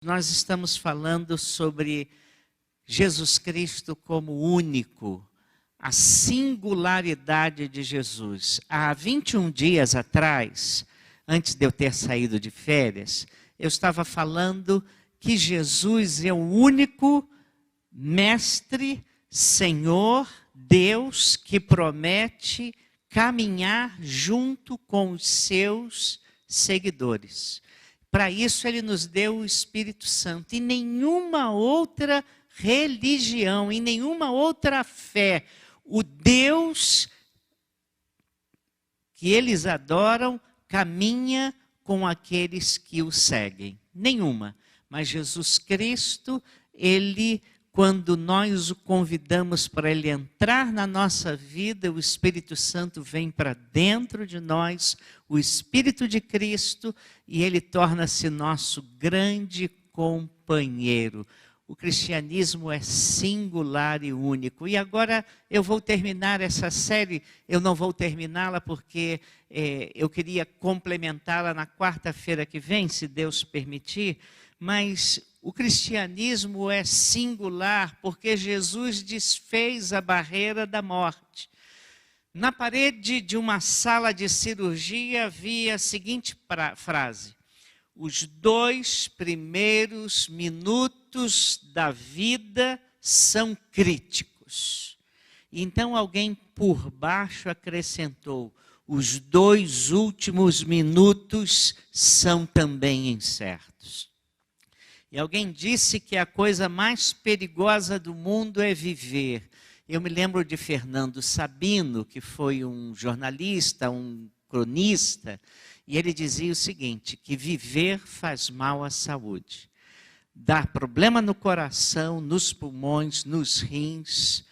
Nós estamos falando sobre Jesus Cristo como único, a singularidade de Jesus. Há 21 dias atrás, antes de eu ter saído de férias, eu estava falando que Jesus é o único Mestre, Senhor, Deus que promete caminhar junto com os seus seguidores. Para isso, ele nos deu o Espírito Santo. Em nenhuma outra religião, em nenhuma outra fé, o Deus que eles adoram caminha com aqueles que o seguem. Nenhuma. Mas Jesus Cristo, ele, quando nós o convidamos para ele entrar na nossa vida, o Espírito Santo vem para dentro de nós, o Espírito de Cristo, e ele torna-se nosso grande companheiro. O cristianismo é singular e único. E agora eu vou terminar essa série, eu não vou terminá-la porque eu queria complementá-la na quarta-feira que vem, se Deus permitir, mas o cristianismo é singular porque Jesus desfez a barreira da morte. Na parede de uma sala de cirurgia havia a seguinte frase: os 2 primeiros minutos da vida são críticos. Então alguém por baixo acrescentou: os 2 últimos minutos são também incertos. E alguém disse que a coisa mais perigosa do mundo é viver. Eu me lembro de Fernando Sabino, que foi um jornalista, um cronista, e ele dizia o seguinte, que viver faz mal à saúde. Dá problema no coração, nos pulmões, nos rins,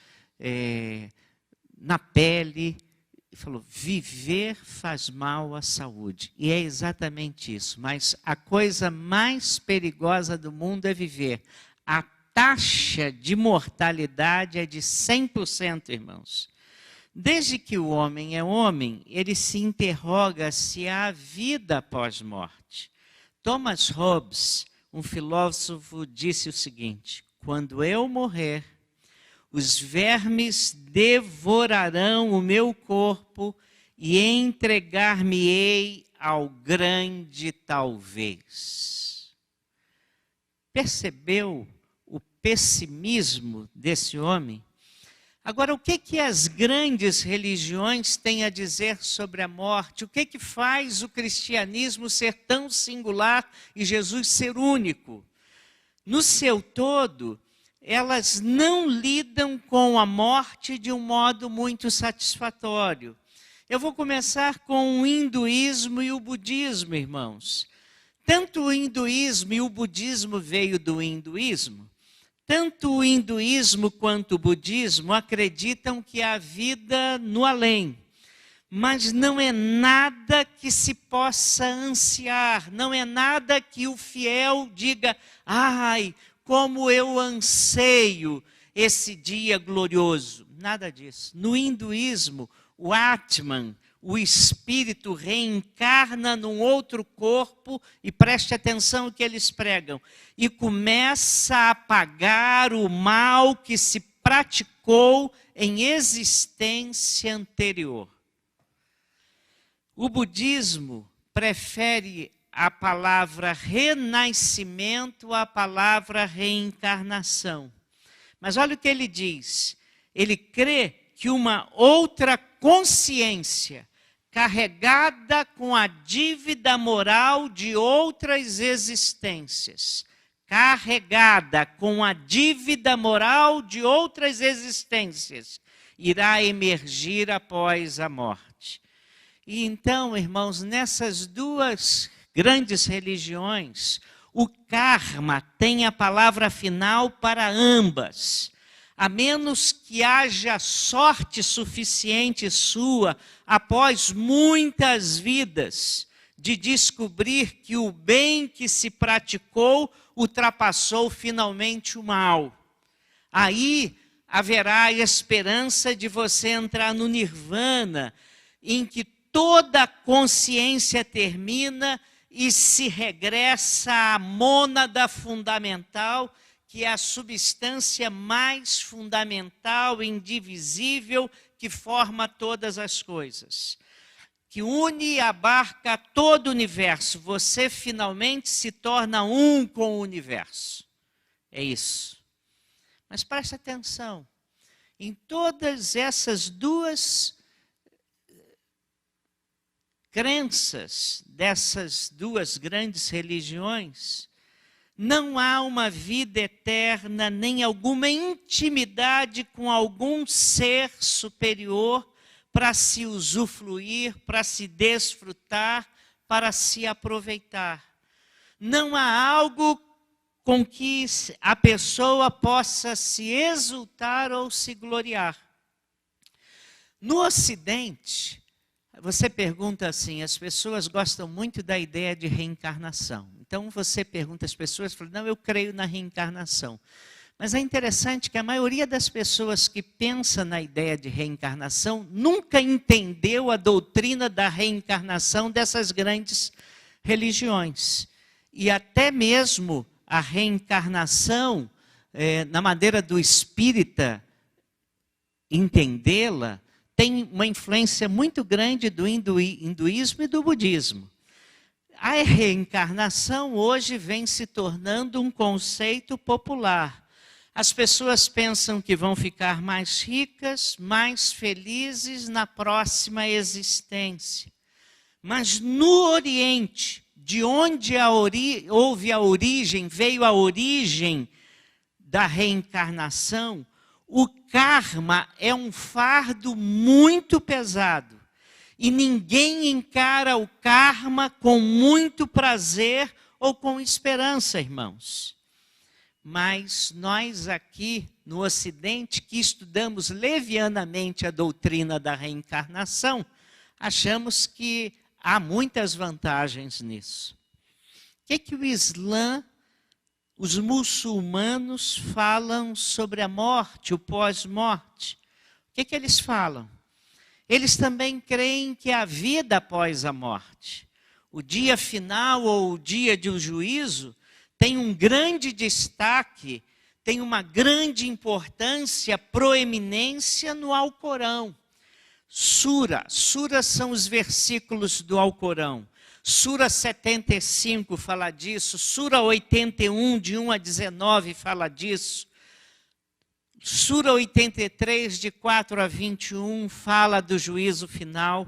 na pele. Ele falou, viver faz mal à saúde. E é exatamente isso. Mas a coisa mais perigosa do mundo é viver. A taxa de mortalidade é de 100%, irmãos. Desde que o homem é homem, ele se interroga se há vida após morte. Thomas Hobbes, um filósofo, disse o seguinte: quando eu morrer, os vermes devorarão o meu corpo e entregar-me-ei ao grande talvez. Percebeu o pessimismo desse homem? Agora, o que as grandes religiões têm a dizer sobre a morte? O que faz o cristianismo ser tão singular e Jesus ser único? No seu todo, elas não lidam com a morte de um modo muito satisfatório. Eu vou começar com o hinduísmo e o budismo, irmãos. Tanto o hinduísmo e o budismo veio do hinduísmo. Tanto o hinduísmo quanto o budismo acreditam que há vida no além. Mas não é nada que se possa ansiar, não é nada que o fiel diga, ai, como eu anseio esse dia glorioso. Nada disso. No hinduísmo, o Atman, o espírito reencarna num outro corpo, e preste atenção no que eles pregam, e começa a apagar o mal que se praticou em existência anterior. O budismo prefere a palavra renascimento à palavra reencarnação. Mas olha o que ele diz. Ele crê que uma outra consciência carregada com a dívida moral de outras existências, carregada com a dívida moral de outras existências, irá emergir após a morte. E então, irmãos, nessas duas grandes religiões, o karma tem a palavra final para ambas. A menos que haja sorte suficiente sua, após muitas vidas, de descobrir que o bem que se praticou ultrapassou finalmente o mal. Aí haverá a esperança de você entrar no nirvana, em que toda a consciência termina e se regressa à mônada fundamental, que é a substância mais fundamental, indivisível, que forma todas as coisas, que une e abarca todo o universo. Você finalmente se torna um com o universo. É isso. Mas preste atenção, em todas essas duas crenças, dessas duas grandes religiões, não há uma vida eterna, nem alguma intimidade com algum ser superior para se usufruir, para se desfrutar, para se aproveitar. Não há algo com que a pessoa possa se exultar ou se gloriar. No Ocidente, você pergunta assim, as pessoas gostam muito da ideia de reencarnação. Então você pergunta às pessoas, falam, não, eu creio na reencarnação. Mas é interessante que a maioria das pessoas que pensa na ideia de reencarnação nunca entendeu a doutrina da reencarnação dessas grandes religiões. E até mesmo a reencarnação, na maneira do espírita entendê-la, tem uma influência muito grande do hinduísmo e do budismo. A reencarnação hoje vem se tornando um conceito popular. As pessoas pensam que vão ficar mais ricas, mais felizes na próxima existência. Mas no Oriente, de onde houve a origem, veio a origem da reencarnação, o karma é um fardo muito pesado. E ninguém encara o karma com muito prazer ou com esperança, irmãos. Mas nós aqui no Ocidente, que estudamos levianamente a doutrina da reencarnação, achamos que há muitas vantagens nisso. O que o Islã, os muçulmanos falam sobre a morte, o pós-morte? O que eles falam? Eles também creem que há vida após a morte. O dia final ou o dia do juízo tem um grande destaque, tem uma grande importância, proeminência no Alcorão. Suras são os versículos do Alcorão. Sura 75 fala disso, Sura 81, de 1 a 19, fala disso. Sura 83, de 4 a 21, fala do juízo final.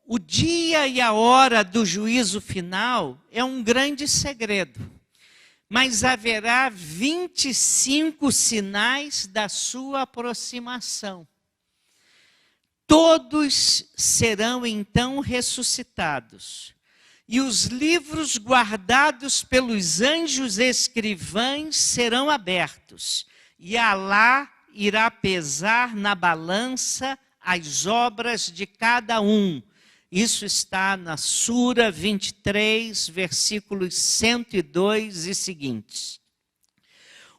O dia e a hora do juízo final é um grande segredo. Mas haverá 25 sinais da sua aproximação. Todos serão então ressuscitados. E os livros guardados pelos anjos escrivães serão abertos. E Alá irá pesar na balança as obras de cada um. Isso está na Sura 23, versículos 102 e seguintes.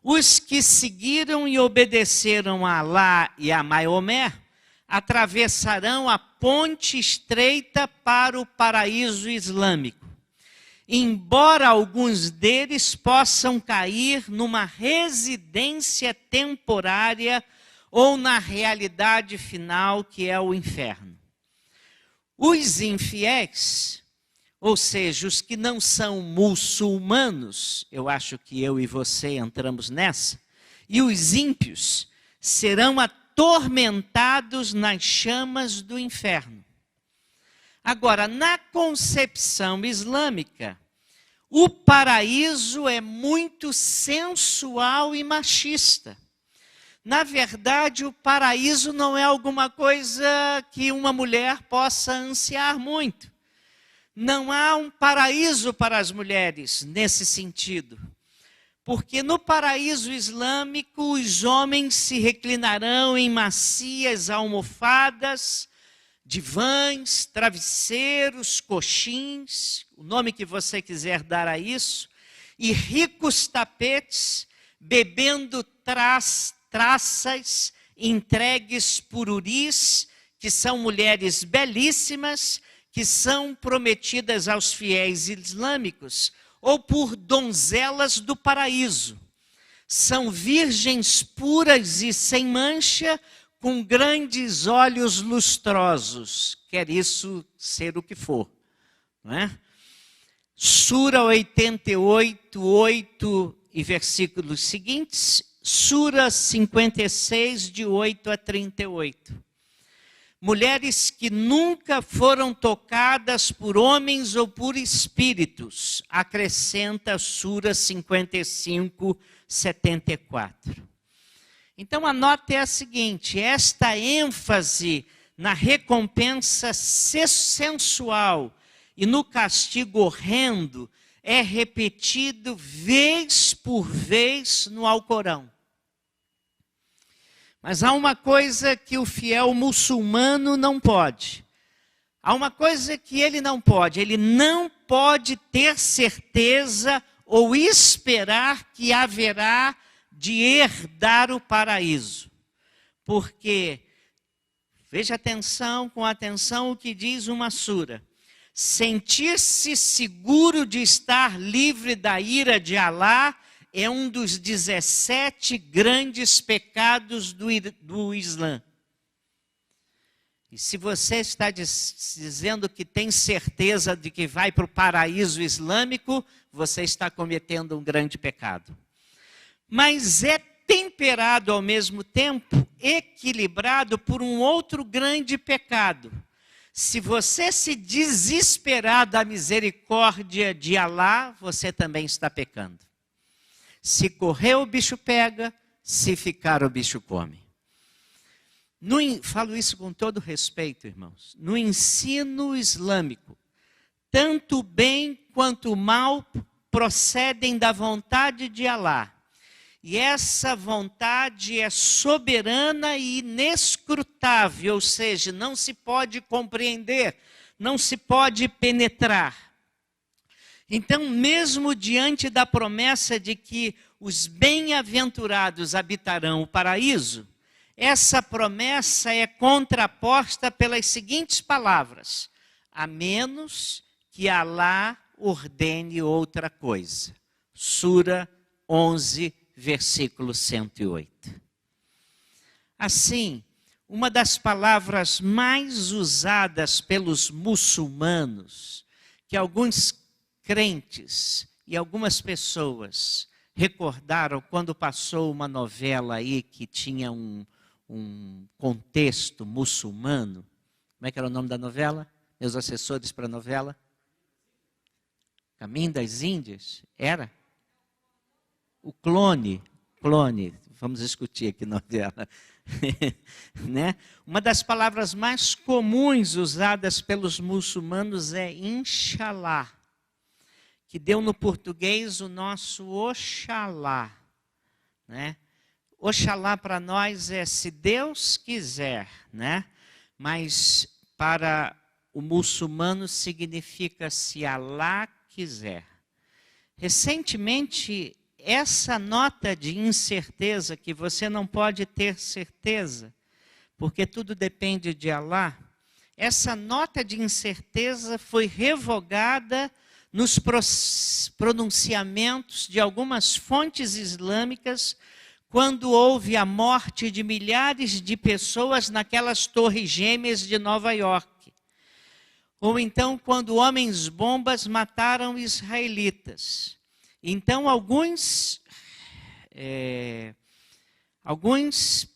Os que seguiram e obedeceram a Alá e a Maomé atravessarão a ponte estreita para o paraíso islâmico. Embora alguns deles possam cair numa residência temporária ou na realidade final, que é o inferno. Os infiéis, ou seja, os que não são muçulmanos, eu acho que eu e você entramos nessa, e os ímpios serão atormentados nas chamas do inferno. Agora, na concepção islâmica, o paraíso é muito sensual e machista. Na verdade, o paraíso não é alguma coisa que uma mulher possa ansiar muito. Não há um paraíso para as mulheres nesse sentido. Porque no paraíso islâmico, os homens se reclinarão em macias almofadas, divãs, travesseiros, coxins, o nome que você quiser dar a isso, e ricos tapetes, bebendo traças entregues por uris, que são mulheres belíssimas, que são prometidas aos fiéis islâmicos, ou por donzelas do paraíso. São virgens puras e sem mancha, com grandes olhos lustrosos, quer isso ser o que for, não é? Sura 88, 8 e versículos seguintes, Sura 56, de 8 a 38. Mulheres que nunca foram tocadas por homens ou por espíritos, acrescenta Sura 55, 74. Então a nota é a seguinte: esta ênfase na recompensa sensual e no castigo horrendo é repetido vez por vez no Alcorão. Mas há uma coisa que o fiel muçulmano não pode. Há uma coisa que ele não pode ter certeza ou esperar que haverá de herdar o paraíso. Porque, veja com atenção o que diz uma sura. Sentir-se seguro de estar livre da ira de Alá é um dos 17 grandes pecados do Islã. E se você está dizendo que tem certeza de que vai para o paraíso islâmico, você está cometendo um grande pecado. Mas é temperado ao mesmo tempo, equilibrado por um outro grande pecado. Se você se desesperar da misericórdia de Alá, você também está pecando. Se correr, o bicho pega, se ficar, o bicho come. Falo isso com todo respeito, irmãos. No ensino islâmico, tanto o bem quanto o mal procedem da vontade de Alá. E essa vontade é soberana e inescrutável, ou seja, não se pode compreender, não se pode penetrar. Então, mesmo diante da promessa de que os bem-aventurados habitarão o paraíso, essa promessa é contraposta pelas seguintes palavras: a menos que Alá ordene outra coisa. Sura 11, versículo 108. Assim, uma das palavras mais usadas pelos muçulmanos, que alguns crentes e algumas pessoas recordaram quando passou uma novela aí que tinha um contexto muçulmano. Como é que era o nome da novela? Meus assessores para a novela? Caminho das Índias? Era? O clone, vamos discutir aqui novela. Né? Uma das palavras mais comuns usadas pelos muçulmanos é Inshallah, que deu no português o nosso Oxalá. Né? Oxalá para nós é se Deus quiser, né? Mas para o muçulmano significa se Alá quiser. Recentemente, essa nota de incerteza, que você não pode ter certeza, porque tudo depende de Alá, essa nota de incerteza foi revogada nos pronunciamentos de algumas fontes islâmicas, quando houve a morte de milhares de pessoas naquelas torres gêmeas de Nova York. Ou então, quando homens-bombas mataram israelitas. Então, alguns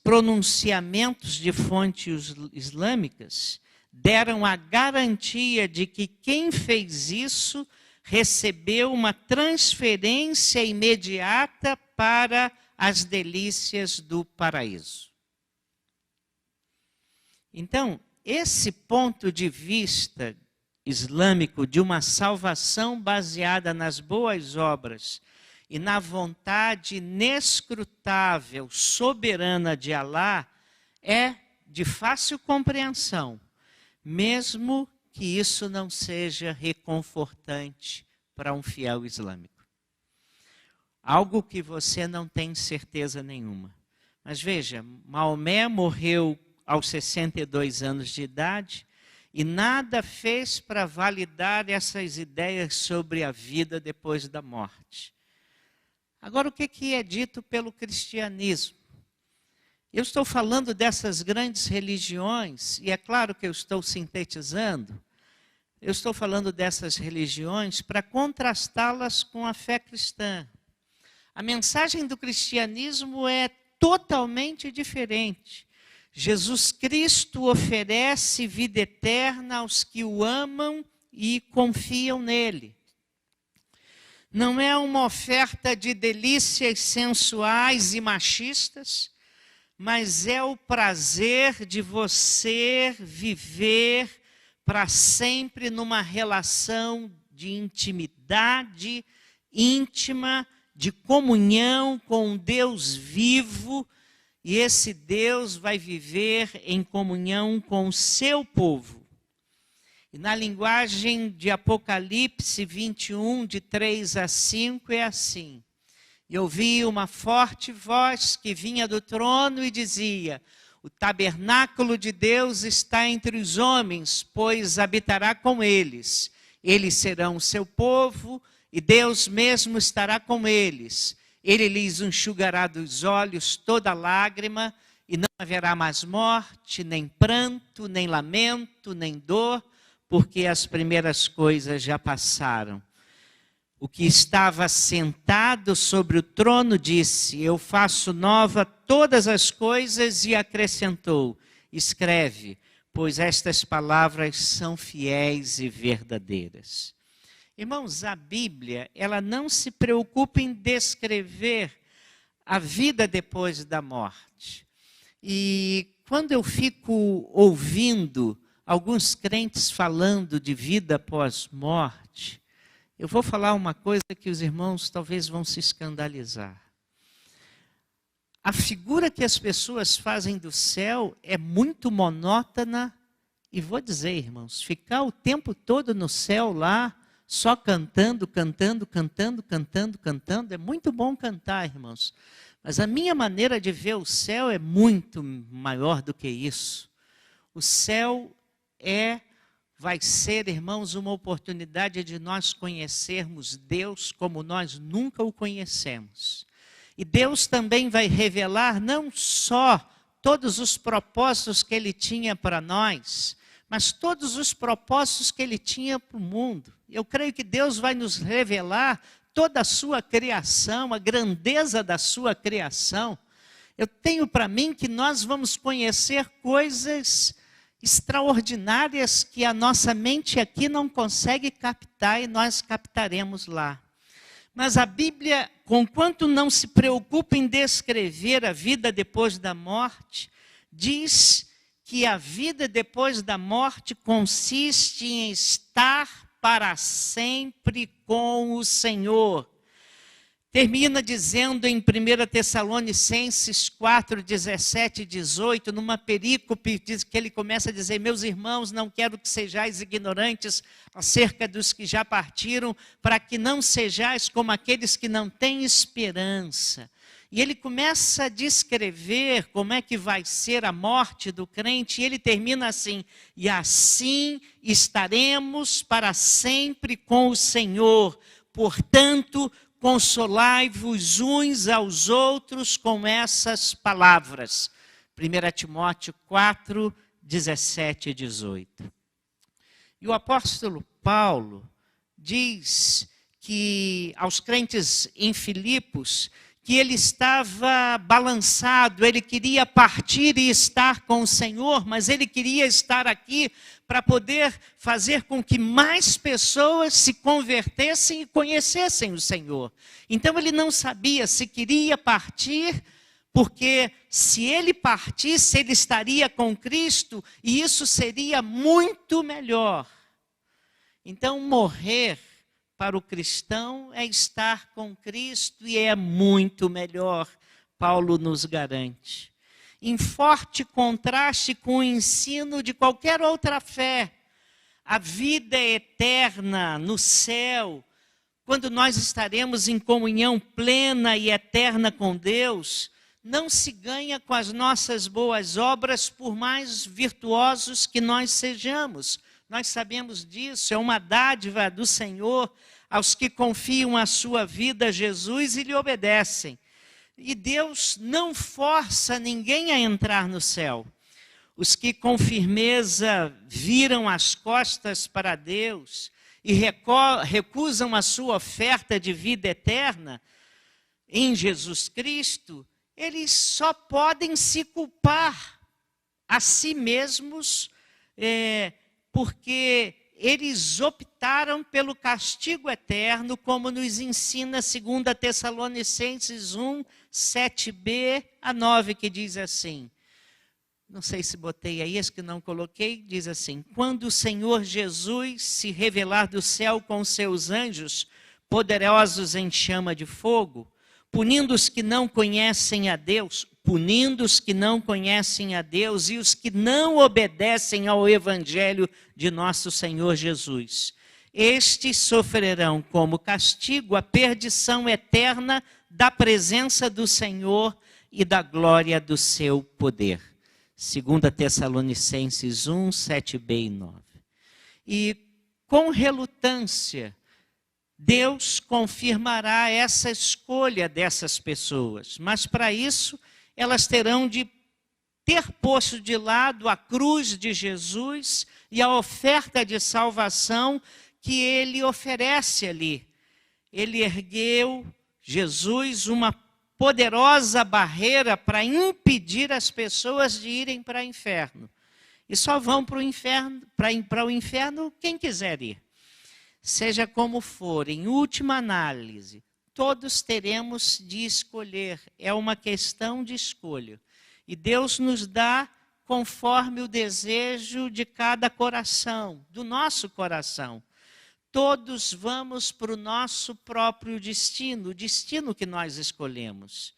pronunciamentos de fontes islâmicas deram a garantia de que quem fez isso recebeu uma transferência imediata para as delícias do paraíso. Então, esse ponto de vista islâmico de uma salvação baseada nas boas obras e na vontade inescrutável, soberana de Alá, é de fácil compreensão, mesmo que isso não seja reconfortante para um fiel islâmico. Algo que você não tem certeza nenhuma. Mas veja, Maomé morreu aos 62 anos de idade, e nada fez para validar essas ideias sobre a vida depois da morte. Agora, o que é dito pelo cristianismo? Eu estou falando dessas grandes religiões, e é claro que eu estou sintetizando, eu estou falando dessas religiões para contrastá-las com a fé cristã. A mensagem do cristianismo é totalmente diferente. Jesus Cristo oferece vida eterna aos que o amam e confiam nele. Não é uma oferta de delícias sensuais e machistas, mas é o prazer de você viver para sempre numa relação de intimidade íntima, de comunhão com um Deus vivo, e esse Deus vai viver em comunhão com o seu povo. E na linguagem de Apocalipse 21, de 3 a 5, é assim. E ouvi uma forte voz que vinha do trono e dizia: o tabernáculo de Deus está entre os homens, pois habitará com eles. Eles serão o seu povo, e Deus mesmo estará com eles. Ele lhes enxugará dos olhos toda lágrima, e não haverá mais morte, nem pranto, nem lamento, nem dor, porque as primeiras coisas já passaram. O que estava sentado sobre o trono disse: eu faço nova todas as coisas, e acrescentou: escreve, pois estas palavras são fiéis e verdadeiras. Irmãos, a Bíblia, ela não se preocupa em descrever a vida depois da morte. E quando eu fico ouvindo alguns crentes falando de vida após morte, eu vou falar uma coisa que os irmãos talvez vão se escandalizar. A figura que as pessoas fazem do céu é muito monótona, e vou dizer, irmãos, ficar o tempo todo no céu lá, só cantando, cantando, cantando, cantando, cantando, é muito bom cantar, irmãos. Mas a minha maneira de ver o céu é muito maior do que isso. O céu vai ser, irmãos, uma oportunidade de nós conhecermos Deus como nós nunca o conhecemos. E Deus também vai revelar não só todos os propósitos que Ele tinha para nós, mas todos os propósitos que Ele tinha para o mundo. Eu creio que Deus vai nos revelar toda a sua criação, a grandeza da sua criação. Eu tenho para mim que nós vamos conhecer coisas extraordinárias que a nossa mente aqui não consegue captar, e nós captaremos lá. Mas a Bíblia, conquanto não se preocupa em descrever a vida depois da morte, diz que a vida depois da morte consiste em estar para sempre com o Senhor. Termina dizendo em 1 Tessalonicenses 4, 17 e 18, numa perícope, diz que ele começa a dizer: meus irmãos, não quero que sejais ignorantes acerca dos que já partiram, para que não sejais como aqueles que não têm esperança. E ele começa a descrever como é que vai ser a morte do crente, e ele termina assim: e assim estaremos para sempre com o Senhor. Portanto, consolai-vos uns aos outros com essas palavras. 1 Timóteo 4, 17 e 18. E o apóstolo Paulo diz que aos crentes em Filipos, que ele estava balançado, ele queria partir e estar com o Senhor, mas ele queria estar aqui para poder fazer com que mais pessoas se convertessem e conhecessem o Senhor. Então ele não sabia se queria partir, porque se ele partisse, ele estaria com Cristo, e isso seria muito melhor. Então morrer para o cristão é estar com Cristo, e é muito melhor, Paulo nos garante. Em forte contraste com o ensino de qualquer outra fé, a vida eterna no céu, quando nós estaremos em comunhão plena e eterna com Deus, não se ganha com as nossas boas obras, por mais virtuosos que nós sejamos. nós sabemos disso, é uma dádiva do Senhor aos que confiam a sua vida a Jesus e lhe obedecem. E Deus não força ninguém a entrar no céu. Os que com firmeza viram as costas para Deus e recusam a sua oferta de vida eterna em Jesus Cristo, eles só podem se culpar a si mesmos, porque eles optaram pelo castigo eterno, como nos ensina 2 Tessalonicenses 1, 7b a 9, que diz assim, não sei se botei aí, esse que não coloquei, diz assim, quando o Senhor Jesus se revelar do céu com seus anjos, poderosos em chama de fogo, punindo os que não conhecem a Deus e os que não obedecem ao Evangelho de nosso Senhor Jesus. Estes sofrerão como castigo a perdição eterna da presença do Senhor e da glória do seu poder. 2 Tessalonicenses 1, 7b e 9. E com relutância, Deus confirmará essa escolha dessas pessoas, mas para isso elas terão de ter posto de lado a cruz de Jesus e a oferta de salvação que ele oferece ali. Ele ergueu, Jesus, uma poderosa barreira para impedir as pessoas de irem para o inferno. E só vão para o inferno quem quiser ir. Seja como for, em última análise, todos teremos de escolher. É uma questão de escolha. E Deus nos dá conforme o desejo de cada coração, do nosso coração. Todos vamos para o nosso próprio destino, o destino que nós escolhemos.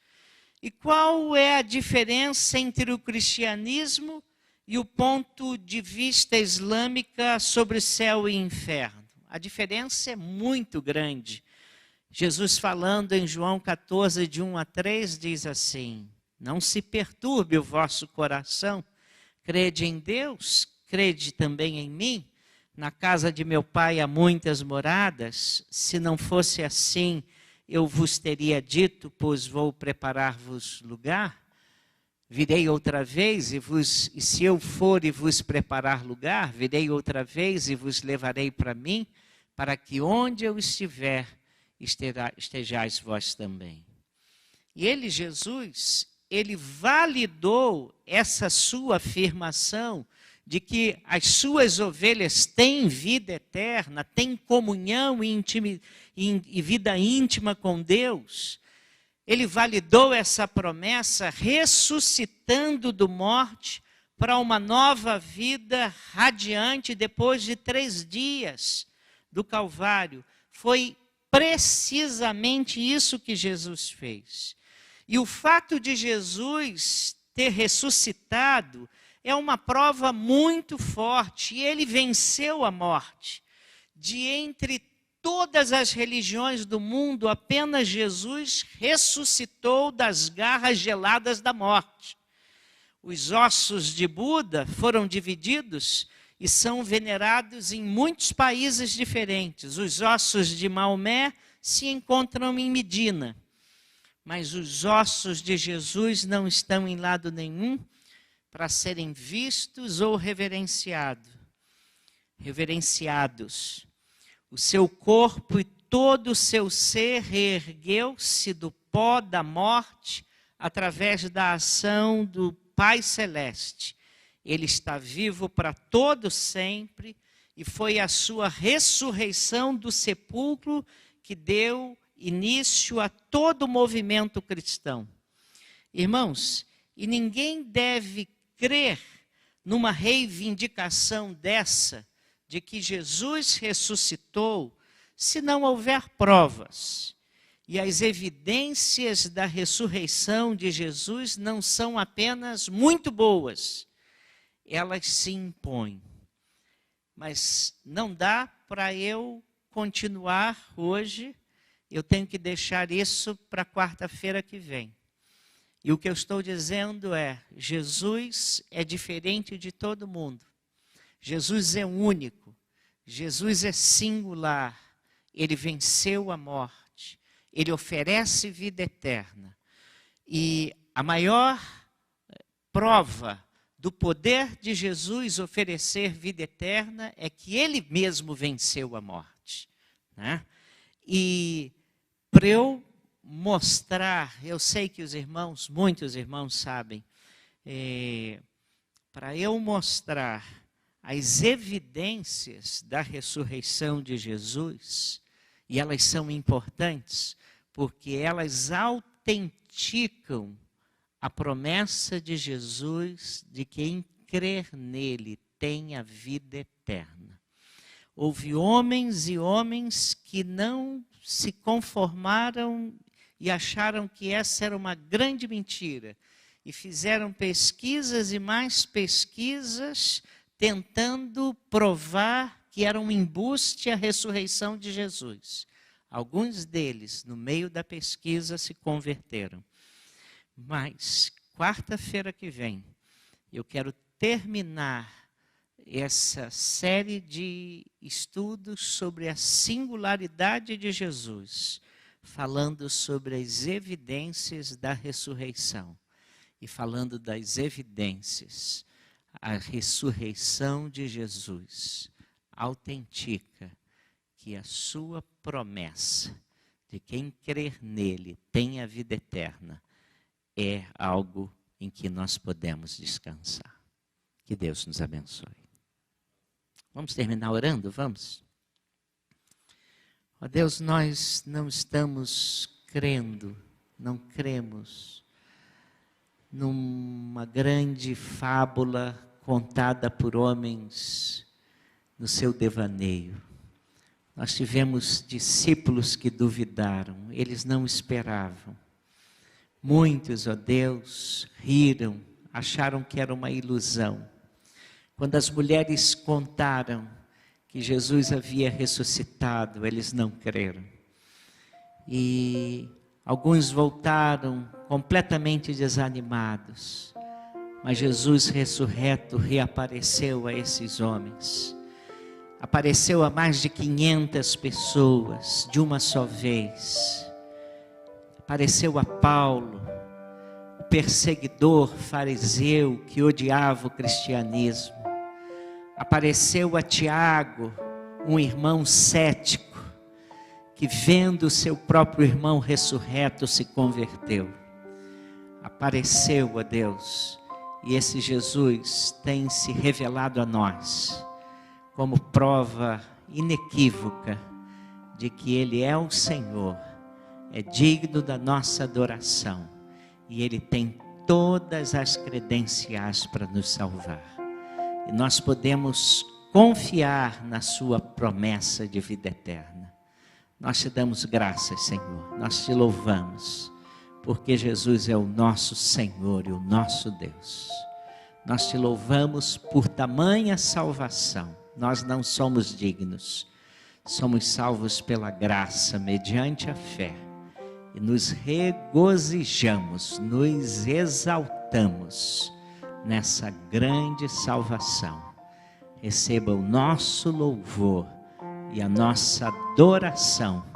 E qual é a diferença entre o cristianismo e o ponto de vista islâmica sobre céu e inferno? A diferença é muito grande. Jesus falando em João 14, de 1 a 3, diz assim, não se perturbe o vosso coração, crede em Deus, crede também em mim. Na casa de meu pai há muitas moradas, se não fosse assim, eu vos teria dito, pois vou preparar-vos lugar. Virei outra vez, e se eu for e vos preparar lugar, virei outra vez e vos levarei para mim, para que onde eu estiver, estejais vós também. E ele, Jesus, ele validou essa sua afirmação de que as suas ovelhas têm vida eterna, têm comunhão e vida íntima com Deus. Ele validou essa promessa ressuscitando do morte para uma nova vida radiante depois de 3 dias do Calvário. Foi precisamente isso que Jesus fez. E o fato de Jesus ter ressuscitado é uma prova muito forte. E ele venceu a morte. De entre todas as religiões do mundo, apenas Jesus ressuscitou das garras geladas da morte. Os ossos de Buda foram divididos e são venerados em muitos países diferentes. Os ossos de Maomé se encontram em Medina, mas os ossos de Jesus não estão em lado nenhum para serem vistos ou reverenciados. O seu corpo e todo o seu ser reergueu-se do pó da morte através da ação do Pai Celeste. Ele está vivo para todo sempre e foi a sua ressurreição do sepulcro que deu início a todo o movimento cristão. Irmãos, e ninguém deve crer numa reivindicação dessa, de que Jesus ressuscitou, se não houver provas. E as evidências da ressurreição de Jesus não são apenas muito boas, elas se impõem. Mas não dá para eu continuar hoje, eu tenho que deixar isso para quarta-feira que vem. E o que eu estou dizendo é, Jesus é diferente de todo mundo. Jesus é único, Jesus é singular, ele venceu a morte, ele oferece vida eterna. E a maior prova do poder de Jesus oferecer vida eterna é que ele mesmo venceu a morte, né? E para eu mostrar, eu sei que os irmãos, muitos irmãos sabem, para eu mostrar as evidências da ressurreição de Jesus, e elas são importantes, porque elas autenticam a promessa de Jesus de que quem crer nele tem a vida eterna. Houve homens e homens que não se conformaram e acharam que essa era uma grande mentira. E fizeram pesquisas e mais pesquisas tentando provar que era um embuste a ressurreição de Jesus. Alguns deles, no meio da pesquisa, se converteram. Mas, quarta-feira que vem, eu quero terminar essa série de estudos sobre a singularidade de Jesus, falando sobre as evidências da ressurreição e falando das evidências. A ressurreição de Jesus autentica que a sua promessa de quem crer nele tem a vida eterna é algo em que nós podemos descansar. Que Deus nos abençoe. Vamos terminar orando? Vamos? Ó Deus, nós não estamos crendo, não cremos numa grande fábula contada por homens no seu devaneio. Nós tivemos discípulos que duvidaram, eles não esperavam. Muitos, ó Deus, riram, acharam que era uma ilusão. Quando as mulheres contaram que Jesus havia ressuscitado, eles não creram. E alguns voltaram completamente desanimados. Mas Jesus ressurreto reapareceu a esses homens. Apareceu a mais de 500 pessoas de uma só vez. Apareceu a Paulo, o perseguidor fariseu que odiava o cristianismo. Apareceu a Tiago, um irmão cético, que vendo o seu próprio irmão ressurreto se converteu. Apareceu a Deus, e esse Jesus tem se revelado a nós como prova inequívoca de que Ele é o Senhor, é digno da nossa adoração, e Ele tem todas as credenciais para nos salvar. E nós podemos confiar na sua promessa de vida eterna. Nós te damos graças, Senhor, nós te louvamos, porque Jesus é o nosso Senhor e o nosso Deus. Nós te louvamos por tamanha salvação. Nós não somos dignos, somos salvos pela graça, mediante a fé. E nos regozijamos, nos exaltamos nessa grande salvação. Receba o nosso louvor e a nossa adoração,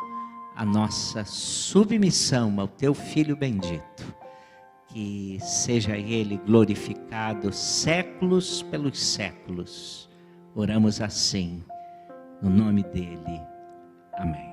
a nossa submissão ao teu Filho bendito. Que seja Ele glorificado séculos pelos séculos. Oramos assim, no nome dEle. Amém.